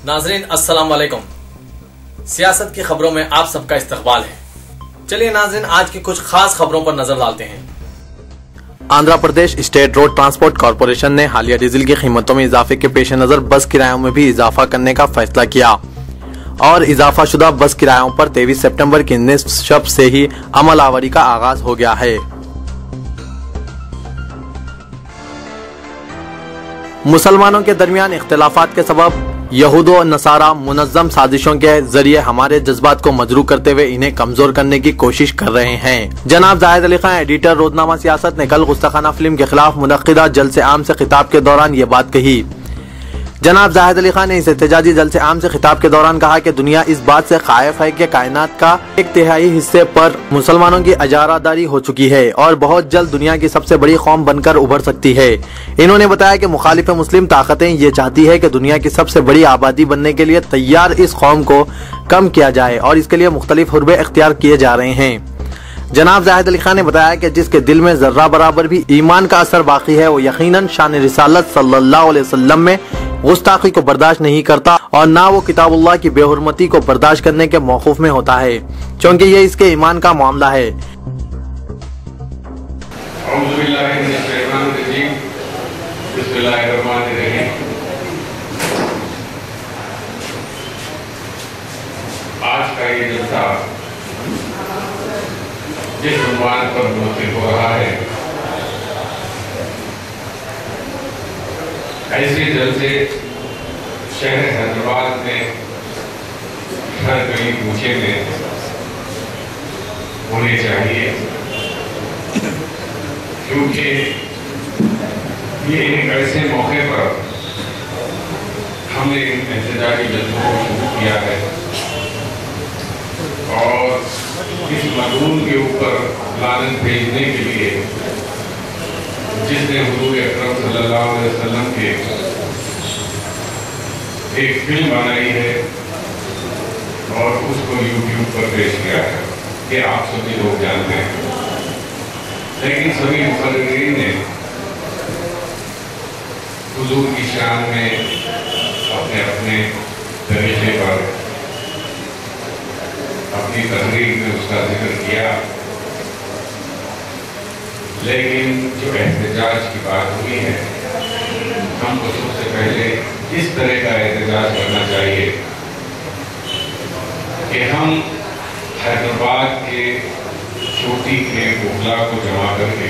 नाजरीन अस्सलाम वालेकुम। सियासत की खबरों में आप सबका इस्तकबाल है। चलिए नाजरीन, आज की कुछ खास खबरों पर नजर डालते हैं। Andhra Pradesh state road transport corporation ने हालिया डीजल की कीमतों में इजाफे के पेश नजर बस किरायों में भी इजाफा करने का फैसला किया और इजाफा शुदा बस किरायों पर 23 सितंबर की निस्फ शब से ही अमल आवरी का आगाज हो गया है। मुसलमानों के दरमियान इख्तिलाफात के सबब यहूद व नसारा मुनज़्ज़म साजिशों के जरिए हमारे जज्बात को मजरू करते हुए इन्हें कमजोर करने की कोशिश कर रहे हैं। जनाब जाहिद अली खान, एडिटर रोजनामा सियासत, ने कल गुस्ताखाना फिल्म के खिलाफ मुनक्किदा जलसे आम से खिताब के दौरान ये बात कही। जनाब जाहिद अली खान ने इस एहतजाजी जलसे आम से खिताब के दौरान कहा कि दुनिया इस बात से खायफ है कि कायनात का 1/3 हिस्से पर मुसलमानों की अजारादारी हो चुकी है और बहुत जल्द दुनिया की सबसे बड़ी कौम बनकर उभर सकती है। इन्होंने बताया कि मुखालिफ मुस्लिम ताकतें ये चाहती है कि दुनिया की सबसे बड़ी आबादी बनने के लिए तैयार इस कौम को कम किया जाए और इसके लिए मुख्तलिफ हुर्बे इख्तियार किए जा रहे हैं। जनाब जाहिद अली खान ने बताया कि जिसके दिल में जर्रा बराबर भी ईमान का असर बाकी है वो यकीनन शान रिसालत सल्लल्लाहु अलैहि वसल्लम में गुस्ताखी को बर्दाश्त नहीं करता और ना वो किताबुल्लाह की बेहुरमती को बर्दाश्त करने के मौकूफ में होता है, क्योंकि ये इसके ईमान का मामला है। आज का ये जलसा जिस उन्वान पर मुनक़िद हो रहा है, ऐसे जलसे शहर हैदराबाद में हर गली कूचे में होने चाहिए, क्योंकि ये एक ऐसे मौके पर हमने एहतजाजी जल्सों को शुरू किया है और इस मजलूम के ऊपर लानत भेजने के लिए जिसने हुजूर अकरम सल्लल्लाहु अलैहि वसल्लम के एक फिल्म बनाई है और उसको यूट्यूब पर पेश किया है, ये आप सभी लोग जानते हैं। लेकिन सभी मुफर्रिरीन ने हुजूर की शान में अपने अपने तरीके पर अपनी तहरीर में उसका जिक्र किया, लेकिन जो एहतजाज की बात हुई है, हमको सबसे पहले इस तरह का एहतजाज करना चाहिए कि हम हैदराबाद के चोटी के कोहला को जमा करके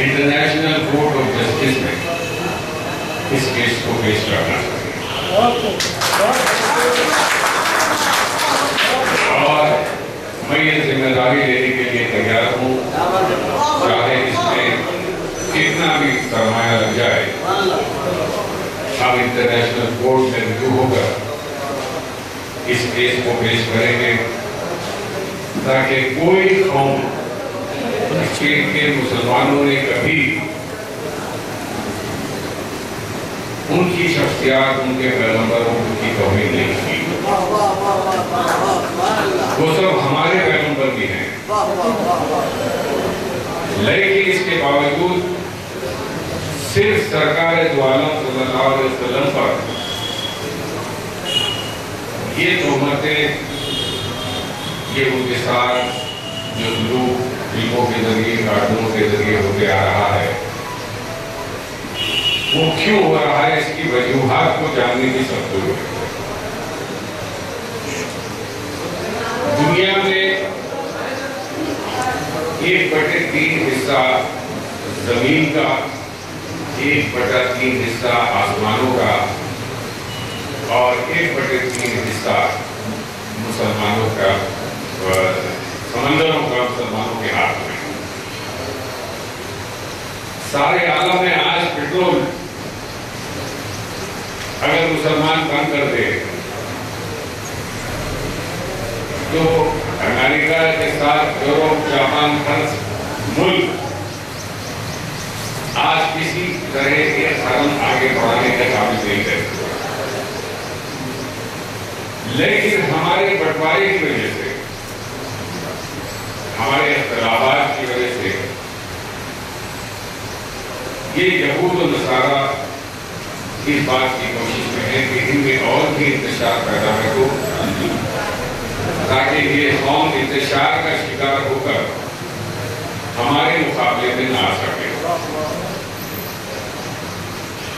इंटरनेशनल कोर्ट ऑफ जस्टिस में इस केस को पेश करना चाहिए और मैं ये जिम्मेदारी लेने के लिए तैयार हूँ, चाहे इसमें कितना भी सरमाया लग जाए। हम इंटरनेशनल कोर्ट में रिव्यू होकर इस केस को पेश करेंगे ताकि कोई कौम के मुसलमानों ने कभी उनकी शख्सियत, उनके पैगंबरों की तौहीन नहीं की। वो सब हमारे पैगंबर भी हैं, लेकिन इसके बावजूद सिर्फ सरकार दो आलम सल्लल्लाहु अलैहि वसल्लम पर ये तोहमतें, ये उनके साथ जो लोग फिल्मों के जरिए, कार्टूनों के जरिए होते आ रहा है, वो क्यों हो रहा है, इसकी वजूहात को जानने की सब जरूरत है। दुनिया में 1/3 हिस्सा जमीन का, 1/3 हिस्सा आसमानों का और 1/3 हिस्सा मुसलमानों का, समंदरों का मुसलमानों के हाथ में। सारे आलम में आज पेट्रोल अगर मुसलमान बंद कर दे तो अमेरिका के साथ यूरोप, जापान, हर मुल्क आज किसी तरह के कदम आगे बढ़ाने के काबिल नहीं है। लेकिन हमारे बंटवारे की वजह से, हमारे इख्तिलाफात की वजह से ये यहूद और नसारा इस बात की कोशिश में ज़िंदगी में और भी इंतशार पैदा हो, ताकि ये कौम इंतशार का शिकार होकर हमारे मुकाबले में ना आ सके।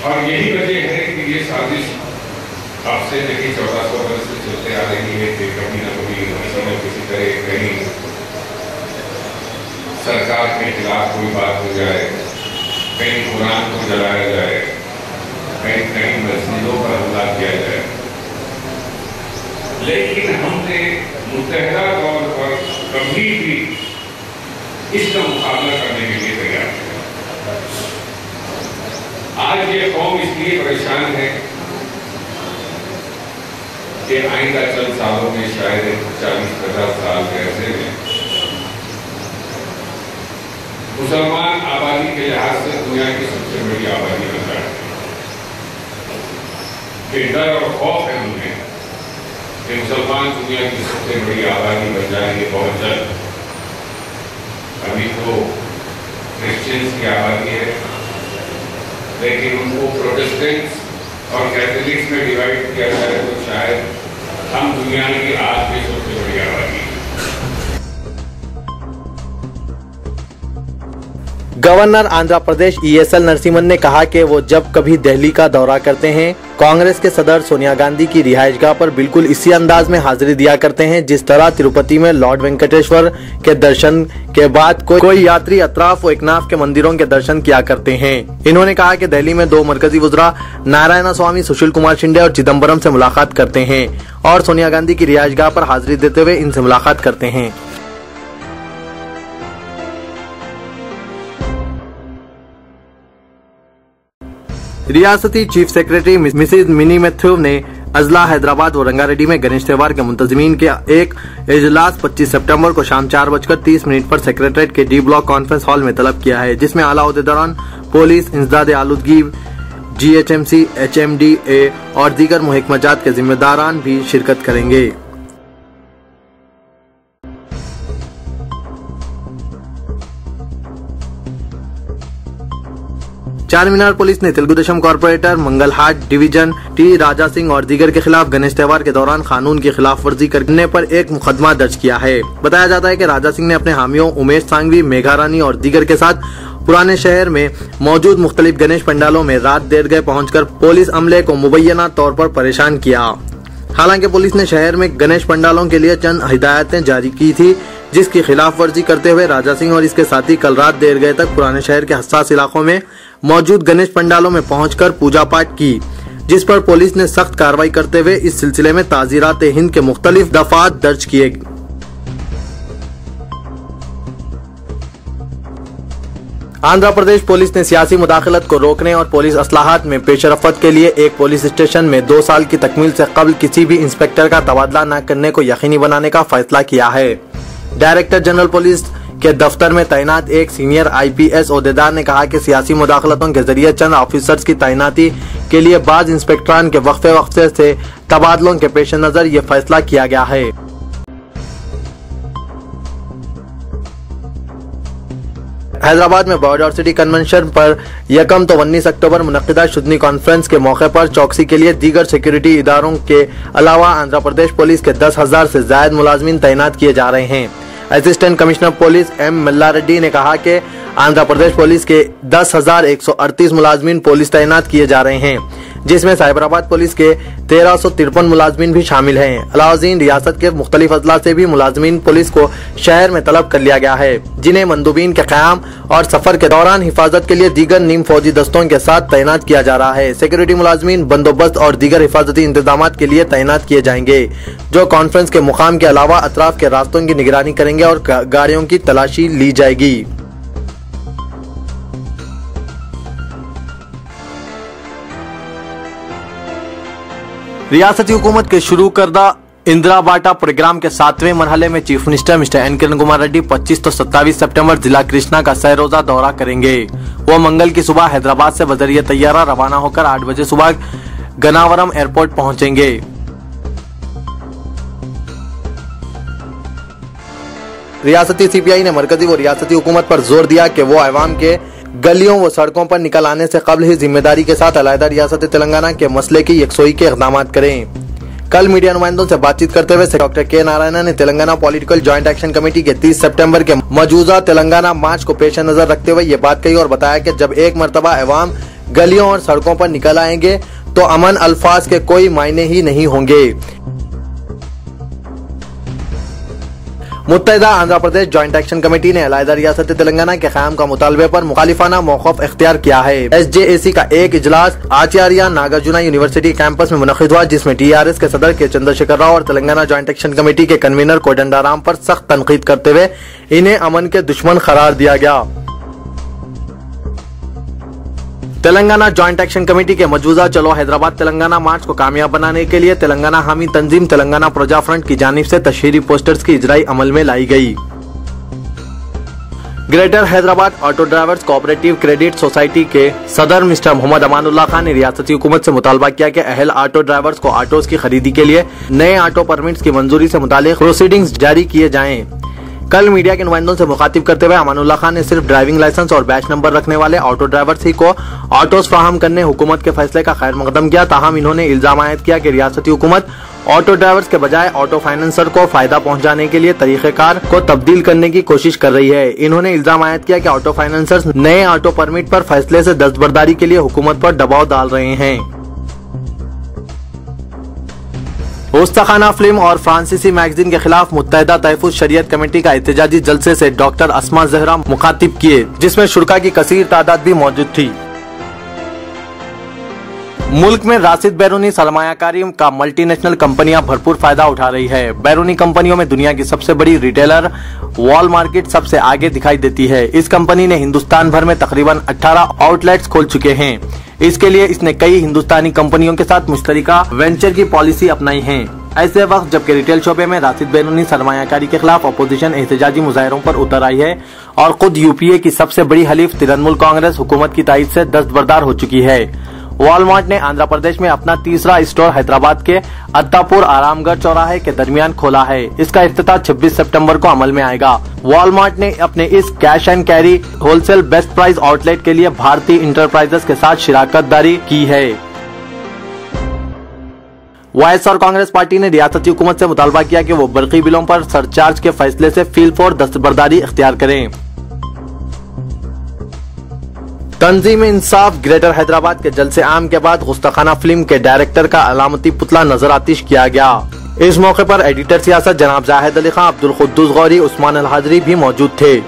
और यही वजह है कि ये साजिश अब से देखिए 1400 वर्ष से चलते आ रही है कि कभी न कभी किसी न किसी तरह कहीं सरकार के खिलाफ कोई बात हो जाए, कहीं कुरान को जलाया जाए, कहीं कहीं मस्जिदों पर हमला किया जाए। लेकिन हमने मुत्तहिदा तौर पर कभी भी इसका मुकाबला करने के लिए तैयार नहीं। आज ये कौम इसलिए परेशान है कि आइंदा चंद सालों में शायद 40-50 साल के ऐसे में मुसलमान आबादी के लिहाज से दुनिया की सबसे बड़ी आबादी बन जाए। डर और खौफ है उनमें कि मुसलमान दुनिया की सबसे बड़ी आबादी बन जाएंगे बहुत जल्द। अभी तो क्रिश्चियंस की आबादी है, लेकिन उनको प्रोटेस्टेंट्स और कैथोलिक्स में डिवाइड किया जाए तो शायद हम दुनिया की आज की सबसे बड़ी आबादी है। गवर्नर आंध्र प्रदेश ESL नरसिम्हन ने कहा कि वो जब कभी दिल्ली का दौरा करते हैं, कांग्रेस के सदर सोनिया गांधी की रिहाइशगाह पर बिल्कुल इसी अंदाज में हाजिरी दिया करते हैं जिस तरह तिरुपति में लॉर्ड वेंकटेश्वर के दर्शन के बाद कोई यात्री अतराफ व एकनाथ के मंदिरों के दर्शन किया करते हैं। इन्होंने कहा कि दिल्ली में 2 मरकजी वुज़रा नारायण स्वामी, सुशील कुमार शिंदे और चिदम्बरम से मुलाकात करते हैं और सोनिया गांधी की रिहाइशगाह पर हाजिरी देते हुए इनसे मुलाकात करते हैं। रियासती chief secretary Mrs Mini Mathew ने अजला, हैदराबाद व रंगारेड्डी में गणेश त्योहार के मुंतजिमीन के एक इजलास 25 सितंबर को शाम 4:30 पर सेक्रेटरीट के डी ब्लॉक कॉन्फ्रेंस हॉल में तलब किया है, जिसमें आला ओहदेदारान पुलिस, इंसदाद आलूदगी, GHMC, HMDA और दीगर महकमाजात के जिम्मेदारान भी शिरकत करेंगे। चारमीनार पुलिस ने Telugudesam corporator Mangalhat division T Raja Singh और दीगर के खिलाफ गणेश त्योहार के दौरान कानून की खिलाफ वर्जी करने पर एक मुकदमा दर्ज किया है। बताया जाता है कि राजा सिंह ने अपने हामियों उमेश सांघवी, मेघा रानी और दीगर के साथ पुराने शहर में मौजूद मुख्तलिफ गणेश पंडालों में रात देर गए पहुंचकर पुलिस अमले को मुबैना तौर पर परेशान किया। हालांकि पुलिस ने शहर में गणेश पंडालों के लिए चंद हिदायतें जारी की थी, जिसकी खिलाफ वर्जी करते हुए राजा सिंह और इसके साथी कल रात देर गए तक पुराने शहर के हसास इलाकों में मौजूद गणेश पंडालों में पहुंचकर पूजा पाठ की, जिस पर पुलिस ने सख्त कार्रवाई करते हुए इस सिलसिले में ताज़ीरात हिंद के मुख्तलिफ दफात दर्ज किए। आंध्र प्रदेश पुलिस ने सियासी मुदाखलत को रोकने और पुलिस असलाहत में पेशरफत के लिए एक पुलिस स्टेशन में 2 साल की तकमील से कबल किसी भी इंस्पेक्टर का तबादला न करने को यकीनी बनाने का फैसला किया है। डायरेक्टर जनरल पुलिस के दफ्तर में तैनात एक सीनियर IPS ओहदेदार ने कहा कि सियासी मुदाखलतों के जरिए चंद ऑफिसर्स की तैनाती के लिए बाज इंस्पेक्टरान के वक्फे से तबादलों के पेश नजर ये फैसला किया गया है। हैदराबाद में बॉर्डर सिटी कन्वेंशन पर 1 तो 19 अक्टूबर मुनक्किदा शुदनी कॉन्फ्रेंस के मौके पर चौकसी के लिए दीगर सिक्योरिटी इदारों के अलावा आंध्र प्रदेश पुलिस के 10,000 से ज्यादा मुलाजमीन तैनात किए जा रहे हैं। असिस्टेंट कमिश्नर पुलिस M मल्ला रेड्डी ने कहा कि आंध्र प्रदेश पुलिस के 10,138 मुलाजमीन पुलिस तैनात किए जा रहे हैं, जिसमें साइबराबाद पुलिस के 1353 मुलाजमीन भी शामिल हैं। अलाउद्दीन रियासत के मुख्तलिफ अजला से भी मुलाजमीन पुलिस को शहर में तलब कर लिया गया है, जिन्हें मंदूबीन के क़याम और सफर के दौरान हिफाजत के लिए दीगर नीम फौजी दस्तों के साथ तैनात किया जा रहा है। सिक्योरिटी मुलाजमीन बंदोबस्त और दीगर हिफाजती इंतजाम के लिए तैनात किए जाएंगे, जो कॉन्फ्रेंस के मुकाम के अलावा अतराफ के रास्तों की निगरानी करेंगे और गाड़ियों की तलाशी ली जाएगी। रियासती हुकूमत के शुरू करदा इंदिरा बाटा प्रोग्राम के 7वें मरहले में chief minister mister N Kiran Kumar Reddy 25 तो 27 सितंबर जिला कृष्णा का सह-रोजा दौरा करेंगे। वो मंगल की सुबह हैदराबाद से बजरिया तैयारा रवाना होकर 8 बजे सुबह गनावरम एयरपोर्ट पहुंचेंगे। रियासती CPI ने मरकजी व रियासती हुकूमत पर जोर दिया कि वो अवाम के गलियों व सड़कों पर निकल आने से कबल ही जिम्मेदारी के साथ अलहदा रियासत तेलंगाना के मसले की यकसोई के इक़दाम करें। कल मीडिया नुमाइंदों से बातचीत करते हुए डॉक्टर के नारायणन ने Telangana political joint action committee के 30 सितंबर के मौजूदा तेलंगाना मार्च को पेश नजर रखते हुए ये बात कही और बताया कि जब एक मरतबा अवाम गलियों और सड़कों पर निकल आएंगे तो अमन अल्फाज के कोई मायने ही नहीं होंगे। मुत्तहिदा Andhra Pradesh joint action committee ने अलहदा रियासत तेलंगाना के क़याम का मुतालबे पर मुखालिफाना मौक़िफ़ इख्तियार किया है। SJAC का एक इजलास आचार्य नागार्जुना यूनिवर्सिटी कैंपस में मुनक़िद हुआ, जिसमें TRS के सदर के चंद्रशेखर राव और तेलंगाना जॉइंट एक्शन कमेटी के कन्वीनर कोदंडाराम पर सख्त तनकीद करते हुए इन्हें अमन के दुश्मन करार दिया गया। तेलंगाना जॉइंट एक्शन कमेटी के मौजूदा चलो हैदराबाद तेलंगाना मार्च को कामयाब बनाने के लिए तेलंगाना हामी तंजीम तेलंगाना प्रजा फ्रंट की जानिब से तशहीरी पोस्टर्स की इजराई अमल में लाई गई। Greater Hyderabad auto drivers cooperative credit society के सदर मिस्टर मोहम्मद अमानुल्लाह खान ने रियासती हुकूमत से मुतालबा किया कि अहल ऑटो ड्राइवर्स को ऑटोज की खरीदी के लिए नए ऑटो परमिट्स की मंजूरी से मुतालिक प्रोसीडिंग्स जारी किए जाएं। कल मीडिया के नुमाइंदों से मुखातिब करते हुए अमानुल्लाह खान ने सिर्फ ड्राइविंग लाइसेंस और बैच नंबर रखने वाले ऑटो ड्राइवर्स ही को ऑटोज फराहम करने हुकूमत के फैसले का खैर मकदम किया। ताहम इन्होंने इल्जाम आयद किया कि रियासती हुकूमत ऑटो ड्राइवर्स के बजाय ऑटो फाइनेंसर को फायदा पहुंचाने के लिए तरीक़ेकार को तब्दील करने की कोशिश कर रही है। इन्होंने इल्जाम आयद किया कि ऑटो फाइनेंसर्स नए ऑटो परमिट पर फैसले से दस्तबरदारी के लिए हुकूमत पर दबाव डाल रहे हैं। उस्ताखाना फिल्म और फ्रांसीसी मैगजीन के खिलाफ मुत्तहिदा तहफ़्फ़ुज़ शरीयत कमेटी का एहतजाजी जलसे से डॉक्टर अस्मा ज़हरा मुखातिब किए, जिसमें शुरका की कसीर तादाद भी मौजूद थी। मुल्क में राशिद बैरूनी सरमायाकारी का मल्टीनेशनल कंपनियां भरपूर फायदा उठा रही है। बैरूनी कंपनियों में दुनिया की सबसे बड़ी रिटेलर वॉल मार्केट सबसे आगे दिखाई देती है। इस कंपनी ने हिंदुस्तान भर में तकरीबन 18 आउटलेट्स खोल चुके हैं। इसके लिए इसने कई हिंदुस्तानी कंपनियों के साथ मुश्तरका वेंचर की पॉलिसी अपनाई है। ऐसे वक्त जबकि रिटेल शोबे में राशिद बैरूनी सरमायाकारी के खिलाफ अपोजिशन एहतजाजी मुजाहरों पर उतर आई है और खुद UPA की सबसे बड़ी हलीफ तृणमूल कांग्रेस हुकूमत की तायद से दस्तबरदार हो चुकी है। वॉलमार्ट ने आंध्र प्रदेश में अपना तीसरा स्टोर हैदराबाद के अत्तापुर आरामगढ़ चौराहे के दरमियान खोला है। इसका इफ्तिताह 26 सितंबर को अमल में आएगा। वॉलमार्ट ने अपने इस cash and carry wholesale best price outlet के लिए भारतीय इंटरप्राइजेस के साथ शिराकतदारी की है। YSR कांग्रेस पार्टी ने रियासती हुकूमत से मुतालबा किया कि वो बरकी बिलों पर सरचार्ज के फैसले से फील फॉर दस्तबरदारी इख्तियार करें। तंजीम इंसाफ ग्रेटर हैदराबाद के जलसे आम के बाद गुस्ताखाना फिल्म के डायरेक्टर का अलामती पुतला नजर आतिश किया गया। इस मौके पर एडिटर सियासत जनाब जाहिद अली खान, अब्दुल कुद्दूस गौरी, उस्मान अल हाजरी भी मौजूद थे।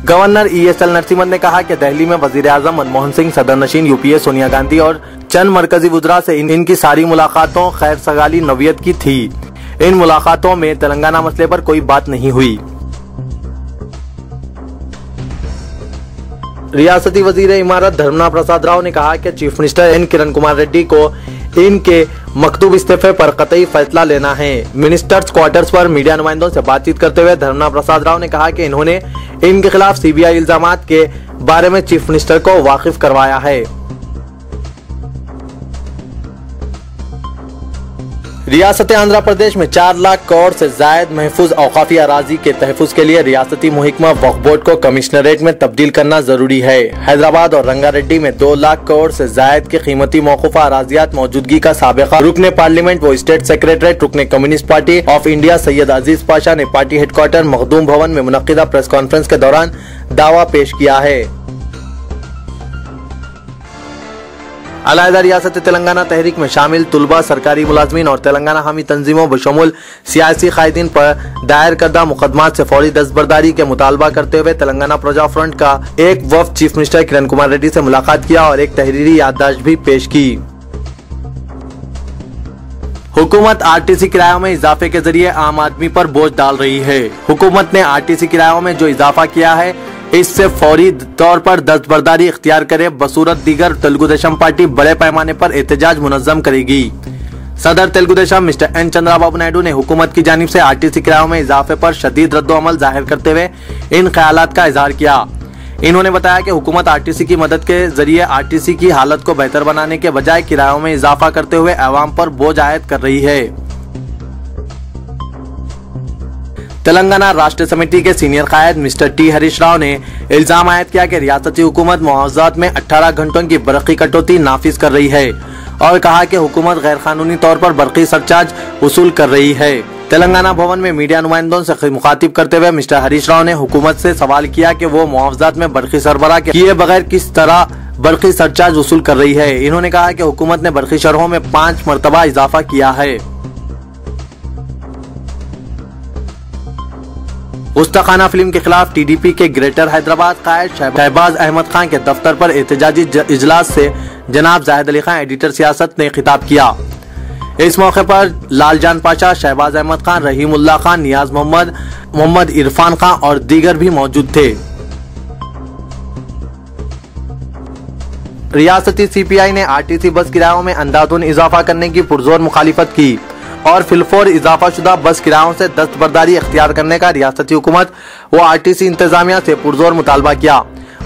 गवर्नर ESL नरसिम्हन ने कहा कि दिल्ली में वजीर आजम मनमोहन सिंह, सदर नशीन UPA सोनिया गांधी और चंद मरकजी वुज़रा से इनकी सारी मुलाकातों खैर सगाली नौयत की थी। इन मुलाकातों में तेलंगाना मसले पर कोई बात नहीं हुई। रियासती वजीर इमारत धर्मना प्रसाद राव ने कहा कि chief minister N Kiran Kumar Reddy को इनके मकतूब इस्तीफे पर कतई फैसला लेना है। मिनिस्टर्स क्वार्टर्स पर मीडिया नुमाइंदों से बातचीत करते हुए धर्मना प्रसाद राव ने कहा कि इन्होंने इनके खिलाफ CBI इल्जामात के बारे में चीफ मिनिस्टर को वाकिफ करवाया है। रियासत आंध्र प्रदेश में 4 लाख करोड़ से जायद महफूज औकाफी अराजी के तहफ़्फ़ुज़ के लिए रियासती महकमा वक्फ बोर्ड को कमिश्नरेट में तब्दील करना जरूरी है। हैदराबाद और रंगारेड्डी में 2 लाख करोड़ से जायद के कीमती मौकूफा अराजियात मौजूदगी का साबिका रुकने पार्लियामेंट व स्टेट सेक्रेटरीट रुकने communist party of India Syed Aziz Pasha ने पार्टी हेडक्वार्टर मखदूम भवन में मुनक्किदा प्रेस कॉन्फ्रेंस के दौरान दावा पेश किया है। अलहदा रियासत तेलंगाना तहरीक में शामिल तुलबा, सरकारी मुलाजमीन और तेलंगाना हामी तंजीमों बशमूल सियासी कायदीन पर दायर करदा मुकदमात से फौरी दस्तबरदारी के मुतालबा करते हुए तेलंगाना प्रजा फ्रंट का एक वफ्द चीफ मिनिस्टर किरण कुमार रेड्डी से मुलाकात किया और एक तहरीरी याददाश्त भी पेश की। हुकूमत आरटीसी किरायों में इजाफे के जरिए आम आदमी पर बोझ डाल रही है। हुकूमत ने आरटीसी किरायों में जो इजाफा किया है, इससे फौरी तौर पर दस्तबरदारी इख्तियार करे बसूरत दीगर तेलुगु देशम पार्टी बड़े पैमाने पर एहतजाज मुनज़्ज़म करेगी। सदर तेलुगु देशम मिस्टर एन चंद्राबाबू नायडू ने हुकूमत की जानिब से आरटीसी किरायों में इजाफे पर शदीद रद्दोअमल जाहिर करते हुए इन ख्यालात का इजहार किया। इन्होंने बताया कि हुकूमत आरटीसी की मदद के जरिए आरटीसी की हालत को बेहतर बनाने के बजाय किरायों में इजाफा करते हुए अवाम पर बोझ आयद कर रही है। तेलंगाना राष्ट्र समिति के सीनियर कायद मिस्टर टी हरीश राव ने इल्जाम आयद किया कि रियासती हुकूमत मुआवजात में 18 घंटों की बरक़ी कटौती नाफिज कर रही है और कहा कि हुकूमत गैर कानूनी तौर पर बरक़ी सरचार्ज वसूल कर रही है। तेलंगाना भवन में मीडिया नुमाइंदों से मुखातिब करते हुए मिस्टर हरीश राव ने हुकूमत से सवाल किया कि वो मुआवजात में बरक़ी सरबराह किए बगैर किस तरह बरक़ी सरचार्ज वसूल कर रही है। इन्होंने कहा कि हुकूमत ने बरक़ी शरहों में 5 मरतबा इजाफा किया है। उस्ताखाना फिल्म के खिलाफ टीडीपी के ग्रेटर हैदराबाद कायद शहबाज अहमद खान के दफ्तर पर एहतजाजी इजलास से जनाब जाहिद अली खान एडिटर सियासत ने खिताब किया। इस मौके पर लालजान पाशा, शहबाज अहमद खान, रहीमुल्लाह खान, नियाज मोहम्मद इरफान खान और दीगर भी मौजूद थे। रियासती सीपीआई ने आरटीसी बस किरायों में अंधाधुन इजाफा करने की पुरजोर मुखालिफत की और फिलफौर इजाफा शुदा बस किरायों से दस्तबरदारी इख्तियार करने का रियासती हुकूमत व आरटीसी इंतजामिया से पुरजोर मुतालबा किया।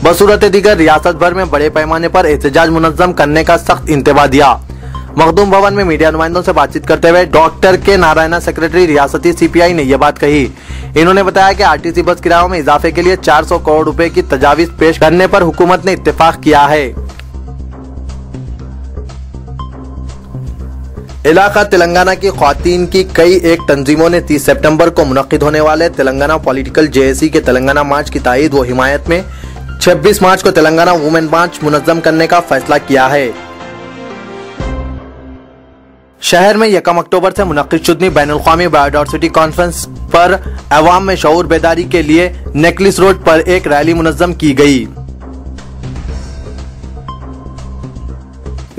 बसूरत दीगर रियासत भर में बड़े पैमाने पर एहतजाज मुनज़्ज़म करने का सख्त इंतबाह दिया। मखदूम भवन में मीडिया नुमाइंदों से बातचीत करते हुए डॉक्टर के नारायणा, सेक्रेटरी रियासती सीपीआई ने यह बात कही। इन्होंने बताया कि आरटीसी बस किरायों में इजाफे के लिए 400 करोड़ रुपए की तजावीज पेश करने पर हुकूमत ने इत्तेफाक किया है। इलाका तेलंगाना की ख्वातीन की कई एक तंजीमों ने 30 सितंबर को मुनक्किद होने वाले तेलंगाना पॉलिटिकल जेएसी के तेलंगाना मार्च की तायीद व हिमायत में 26 मार्च को तेलंगाना वुमेन मार्च मुनज़्ज़म करने का फैसला किया है। शहर में 1 अक्टूबर से मुनक्किद शुदनी बैनुल-अक़वामी बायोडायवर्सिटी कॉन्फ्रेंस पर अवाम में शऊर बेदारी के लिए नेकलिस रोड पर एक रैली मुनज़्ज़म की गई।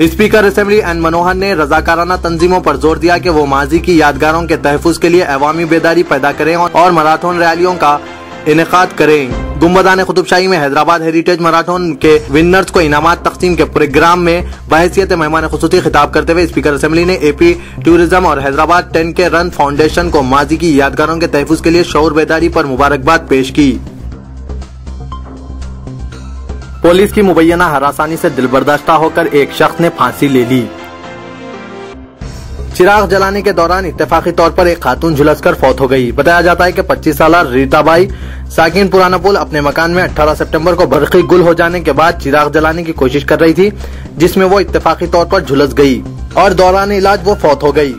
स्पीकर असेंबली एन मनोहर ने रजाकाराना तंजीमों पर जोर दिया कि वो माजी की यादगारों के तहफ़्फ़ुज़ के लिए अवामी बेदारी पैदा करें और मैराथन रैलियों का इनेकाद करें। गुंबदान कुतुबशाही में हैदराबाद हेरिटेज मैराथन के विनर्स को इनामात तकसीम के प्रोग्राम में बहैसियत मेहमान खुसूसी खिताब करते हुए स्पीकर असेंबली ने एपी टूरिज्म और हैदराबाद 10 के रन फाउंडेशन को माजी की यादगारों के तहफ़्फ़ुज़ के लिए शऊर बेदारी पर मुबारकबाद पेश की। पुलिस की मुबैना हरासानी से दिलबर्दाश्ता होकर एक शख्स ने फांसी ले ली। चिराग जलाने के दौरान इत्तेफाकी तौर पर एक खातून झुलसकर फौत हो गई। बताया जाता है कि 25 साल रीताबाई साकिन पुराना पुल अपने मकान में 18 सितंबर को बरक़ी गुल हो जाने के बाद चिराग जलाने की कोशिश कर रही थी, जिसमें वो इत्तेफाकी तौर पर झुलस गई और दौरान इलाज वो फौत हो गई।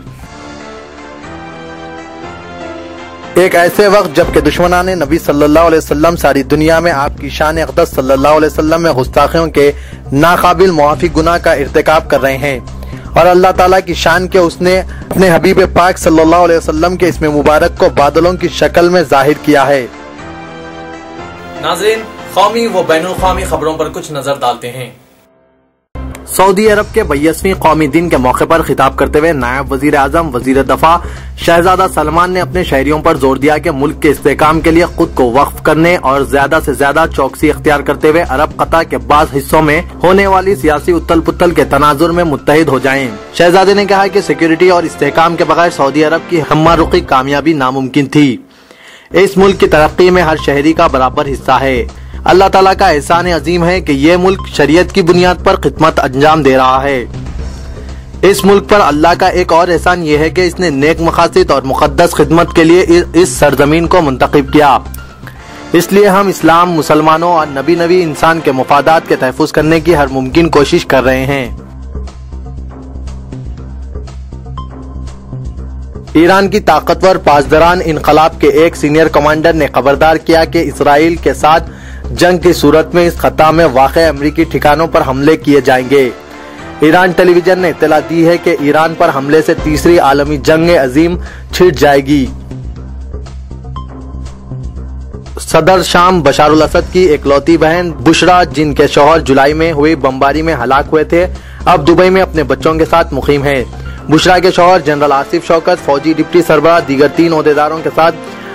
एक ऐसे वक्त जबकि दुश्मनाने नबी सल्लल्लाहु अलैहि वसल्लम सारी दुनिया में आपकी शान अक़दस सल्लल्लाहु अलैहि वसल्लम में गुस्ताखियों के नाकाबिल मुआफ़ी गुनाह का इर्तिकाब कर रहे हैं और अल्लाह ताला की शान के उसने अपने हबीब पाक सल्लल्लाहु अलैहि वसल्लम के इसमें मुबारक को बादलों की शक्ल में जाहिर किया है। नाज़रीन, कौमी व बैनुल-अक़वामी खबरों पर कुछ नजर डालते हैं। सऊदी अरब के 22वें कौमी दिन के मौके पर खिताब करते हुए नायब वजीर आजम वजीर दफा शहजादा सलमान ने अपने शहरियों पर जोर दिया कि मुल्क के इस्तेहकाम के लिए खुद को वक्फ करने और ज्यादा से ज्यादा चौकसी इख्तियार करते हुए अरब कता के बाज़ हिस्सों में होने वाली सियासी उथल पुथल के तनाजुर में मुत्तहिद हो जाएं। शहजादे ने कहा कि सिक्योरिटी और इस्तेहकाम के बगैर सऊदी अरब की हम्मा रुखी कामयाबी नामुमकिन थी। इस मुल्क की तरक्की में हर शहरी का बराबर हिस्सा है। अल्लाह ताला का एहसान अजीम है कि ये मुल्क शरीयत की बुनियाद पर खिदमत अंजाम दे रहा है। इस मुल्क पर अल्लाह का एक और एहसान ये है कि इसने नेक मकासद और मुक़द्दस खिदमत के लिए इस सरजमीन को मुंतखब किया। इसलिए हम इस्लाम, मुसलमानों और नबी इंसान के मुफादात के तहफ़्फ़ुज़ करने की हर मुमकिन कोशिश कर रहे हैं। ईरान की ताकतवर पासदारान इनकलाब के एक सीनियर कमांडर ने खबरदार किया कि इसराइल के साथ जंग की सूरत में इस खता में वाक़े अमरीकी ठिकानों पर हमले किए जाएंगे। ईरान टेलीविजन ने इत्तला दी है कि ईरान पर हमले से तीसरी आलमी जंग अजीम छिड़ जाएगी। सदर शाम बशारुल असद की एकलौती बहन बुशरा, जिनके शौहर जुलाई में हुई बमबारी में हलाक हुए थे, अब दुबई में अपने बच्चों के साथ मुकीम है। बुशरा के शौहर जनरल आसिफ शौकत, फौजी डिप्टी सरबराह दीगर 3 ओहदेदारों के साथ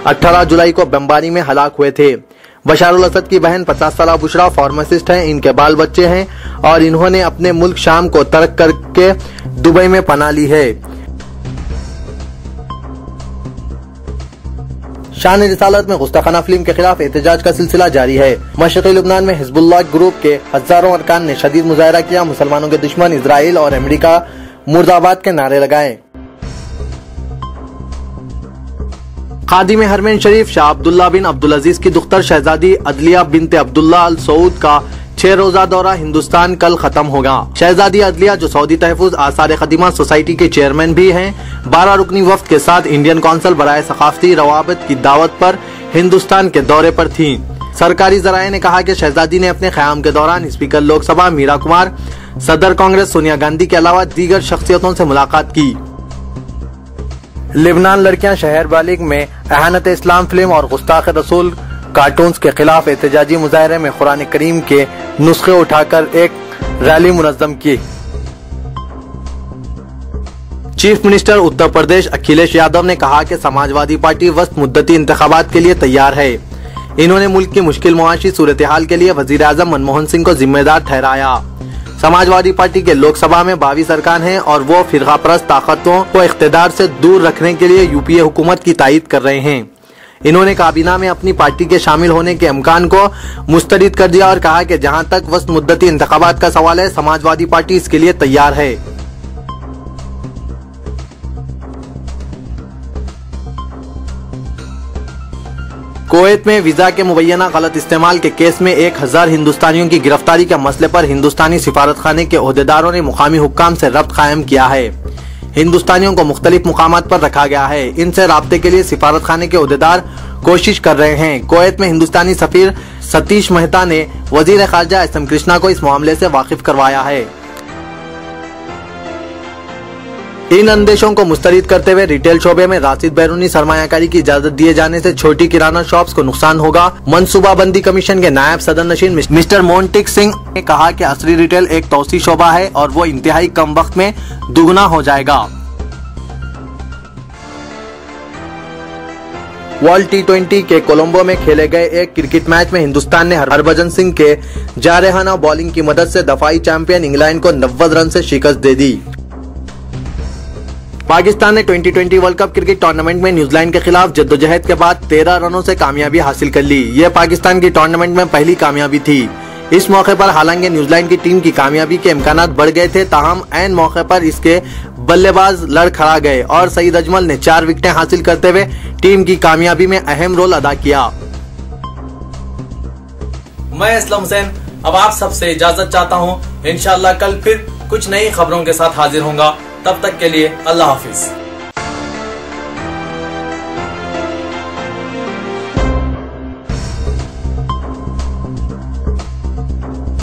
18 जुलाई को बमबारी में हलाक हुए थे। बशारुल असद की बहन 50 साल बुशरा फार्मासिस्ट हैं। इनके बाल बच्चे हैं और इन्होंने अपने मुल्क शाम को तर्क करके दुबई में पनाह ली है। शान रिसालत में गुस्ताखाना फिल्म के खिलाफ एहतजाज का सिलसिला जारी है। मशरक़ी लुबनान में हिजबुल्लाह ग्रुप के हजारों अरकान ने शदीद मुजाहरा किया। मुसलमानों के दुश्मन इजराइल और अमेरिका मुर्दाबाद के नारे लगाए। खादिम हरमैन शरीफ शाह अब्दुल्ला बिन अब्दुल अजीज की दुख्तर शहजादी अदलिया बिनते अब्दुल्ला अल सऊद का 6 रोजा दौरा हिंदुस्तान कल खत्म होगा। शहजादी अदलिया जो सऊदी तहफुज आसार खदीमा सोसाइटी के चेयरमैन भी हैं, 12 रुकनी वफ्द के साथ इंडियन कौंसिल बराए सकाफती रवाबत की दावत पर हिंदुस्तान के दौरे पर थीं। सरकारी जराये ने कहा कि शहजादी ने अपने क़याम के दौरान स्पीकर लोकसभा मीरा कुमार, सदर कांग्रेस सोनिया गांधी के अलावा दीगर शख्सियतों से मुलाकात की। लेबनान लड़कियां शहर बालिग में एहानत इस्लाम फिल्म और गुस्ताख रसूल कार्टून्स के खिलाफ एहतजाजी मुजाहरे में कुरान करीम के नुस्खे उठाकर एक रैली मुनज़्ज़म की। चीफ मिनिस्टर उत्तर प्रदेश अखिलेश यादव ने कहा कि समाजवादी पार्टी वस्त मुद्दती इंतखाबात के लिए तैयार है। इन्होंने मुल्क की मुश्किल मुआशी सूरत हाल के लिए वजीर आजम मनमोहन सिंह को जिम्मेदार ठहराया। समाजवादी पार्टी के लोकसभा में 22 अरकान हैं और वो फिरकापरस्त ताकतों को इख्तिदार से दूर रखने के लिए यूपीए हुकूमत की तायीद कर रहे हैं। इन्होंने काबीना में अपनी पार्टी के शामिल होने के इम्कान को मुस्तरद कर दिया और कहा कि जहां तक वस्त मुद्दती इंतखाबात का सवाल है, समाजवादी पार्टी इसके लिए तैयार है। कुवैत में वीजा के मुबैना गलत इस्तेमाल के केस में 1000 हिंदुस्तानियों की गिरफ्तारी के मसले पर हिंदुस्तानी सिफारत खाने के ओहदेदारों ने मुकामी हुक्काम से रब्त कायम किया है। हिंदुस्तानियों को मुख्तलिफ मुकामात पर रखा गया है। इनसे राब्ते के लिए सिफारत खाने के ओहदेदार कोशिश कर रहे हैं। कुवैत में हिंदुस्तानी सफीर सतीश मेहता ने वजीर खारजा एस एम कृष्णा को इस मामले से वाकिफ करवाया है। इन अंदेशों को मुस्तरद करते हुए रिटेल शोबे में राशिद बैरूनी सरमायाकारी की इजाजत दिए जाने से छोटी किराना शॉप्स को नुकसान होगा। मनसूबाबंदी कमीशन के नायब सदर नशीन मिस्टर मोन्टिक सिंह ने कहा कि असली रिटेल एक तौसी शोबा है और वो इंतहाई कम वक्त में दुगना हो जाएगा। वर्ल्ड T20 के कोलंबो में खेले गए एक क्रिकेट मैच में हिंदुस्तान ने हरभजन सिंह के जारहाना बॉलिंग की मदद से दफाई चैंपियन इंग्लैंड को 90 रन से शिकस्त दे दी। पाकिस्तान ने 2020 वर्ल्ड कप क्रिकेट टूर्नामेंट में न्यूजीलैंड के खिलाफ जद्दोजहद के बाद 13 रनों से कामयाबी हासिल कर ली। यह पाकिस्तान की टूर्नामेंट में पहली कामयाबी थी। इस मौके पर हालांकि न्यूजीलैंड की टीम की कामयाबी के इम्कानात बढ़ गए थे, ताहम ऐन मौके पर इसके बल्लेबाज लड़खड़ा गए और सईद अजमल ने 4 विकेटें हासिल करते हुए टीम की कामयाबी में अहम रोल अदा किया। मैं इस्लाम हुसैन अब आप सबसे इजाजत चाहता हूँ। इंशाअल्लाह कल फिर कुछ नई खबरों के साथ हाजिर होऊंगा। तब तक के लिए अल्लाह हाफिज।